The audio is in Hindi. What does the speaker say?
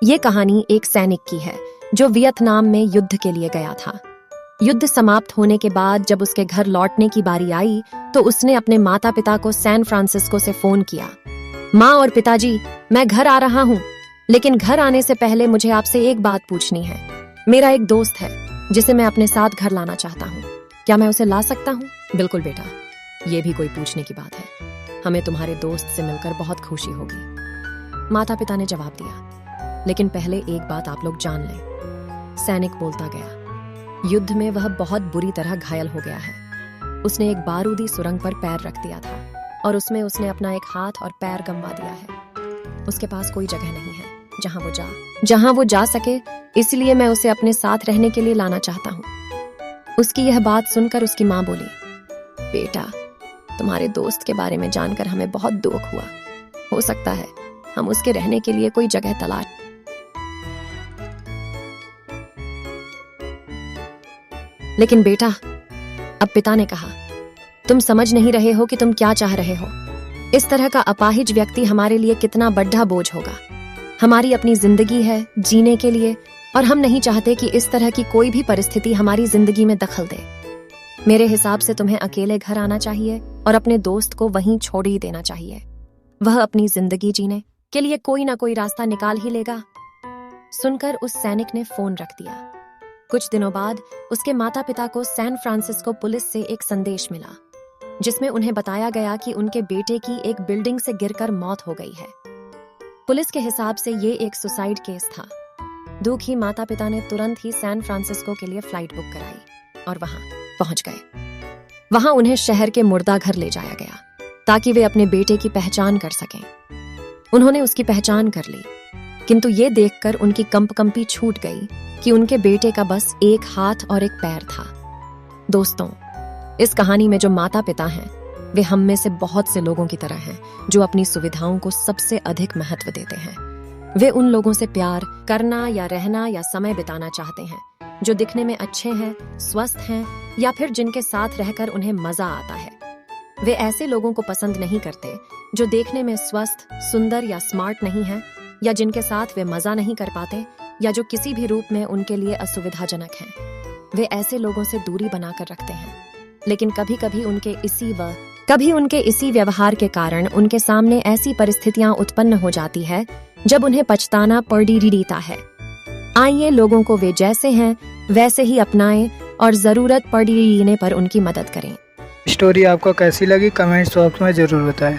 ये कहानी एक सैनिक की है जो वियतनाम में युद्ध के लिए गया था। युद्ध समाप्त होने के बाद जब उसके घर लौटने की बारी आई तो उसने अपने माता पिता को सैन फ्रांसिस्को से फोन किया। माँ और पिताजी, मैं घर आ रहा हूँ, लेकिन घर आने से पहले मुझे आपसे एक बात पूछनी है। मेरा एक दोस्त है जिसे मैं अपने साथ घर लाना चाहता हूँ, क्या मैं उसे ला सकता हूँ? बिल्कुल बेटा, ये भी कोई पूछने की बात है। हमें तुम्हारे दोस्त से मिलकर बहुत खुशी होगी, माता पिता ने जवाब दिया। लेकिन पहले एक बात आप लोग जान लें, सैनिक बोलता गया। युद्ध में वह बहुत बुरी तरह घायल हो गया है। उसने एक बारूदी सुरंग पर पैर रख दिया था और उसमें उसने अपना एक हाथ और पैर गंवा दिया है। उसके पास कोई जगह नहीं है जहां वो जा सके, इसलिए मैं उसे अपने साथ रहने के लिए लाना चाहता हूँ। उसकी यह बात सुनकर उसकी माँ बोली, बेटा, तुम्हारे दोस्त के बारे में जानकर हमें बहुत दुख हुआ। हो सकता है हम उसके रहने के लिए कोई जगह तलाश। लेकिन बेटा, अब पिता ने कहा, तुम समझ नहीं रहे हो कि तुम क्या चाह रहे हो। इस तरह का अपाहिज व्यक्ति हमारे लिए कितना बड़ा बोझ होगा। हमारी अपनी जिंदगी है जीने के लिए, और हम नहीं चाहते कि इस तरह की कोई भी परिस्थिति हमारी जिंदगी में दखल दे। मेरे हिसाब से तुम्हें अकेले घर आना चाहिए और अपने दोस्त को वहीं छोड़ ही देना चाहिए। वह अपनी जिंदगी जीने के लिए कोई ना कोई रास्ता निकाल ही लेगा। सुनकर उस सैनिक ने फोन रख दिया। कुछ दिनों बाद उसके माता पिता को सैन फ्रांसिस्को पुलिस से एक संदेश मिला, जिसमें उन्हें बताया गया कि उनके बेटे की एक बिल्डिंग से गिरकर मौत हो गई है। पुलिस के हिसाब से ये एक सुसाइड केस था। दुखी माता पिता ने तुरंत ही सैन फ्रांसिस्को के लिए फ्लाइट बुक कराई और वहां पहुंच गए। वहां उन्हें शहर के मुर्दा घर ले जाया गया ताकि वे अपने बेटे की पहचान कर सकें। उन्होंने उसकी पहचान कर ली, किंतु ये देखकर उनकी कंपकंपी छूट गई कि उनके बेटे का बस एक हाथ और एक पैर था। दोस्तों, इस कहानी में जो माता पिता हैं, वे हम में से बहुत से लोगों की तरह हैं जो अपनी सुविधाओं को सबसे अधिक महत्व देते हैं। वे उन लोगों से प्यार करना या रहना या समय बिताना चाहते हैं जो दिखने में अच्छे हैं, स्वस्थ हैं, या फिर जिनके साथ रहकर उन्हें मजा आता है। वे ऐसे लोगों को पसंद नहीं करते जो देखने में स्वस्थ, सुंदर या स्मार्ट नहीं है, या जिनके साथ वे मजा नहीं कर पाते, या जो किसी भी रूप में उनके लिए असुविधाजनक हैं। वे ऐसे लोगों से दूरी बनाकर रखते हैं, लेकिन कभी कभी उनके इसी व्यवहार के कारण उनके सामने ऐसी परिस्थितियां उत्पन्न हो जाती है जब उन्हें पछताना पड़ता है। आइए लोगों को वे जैसे हैं वैसे ही अपनाएं और जरूरत पड़ने पर उनकी मदद करें। स्टोरी आपको कैसी लगी कमेंट्स बॉक्स में जरूर बताएं।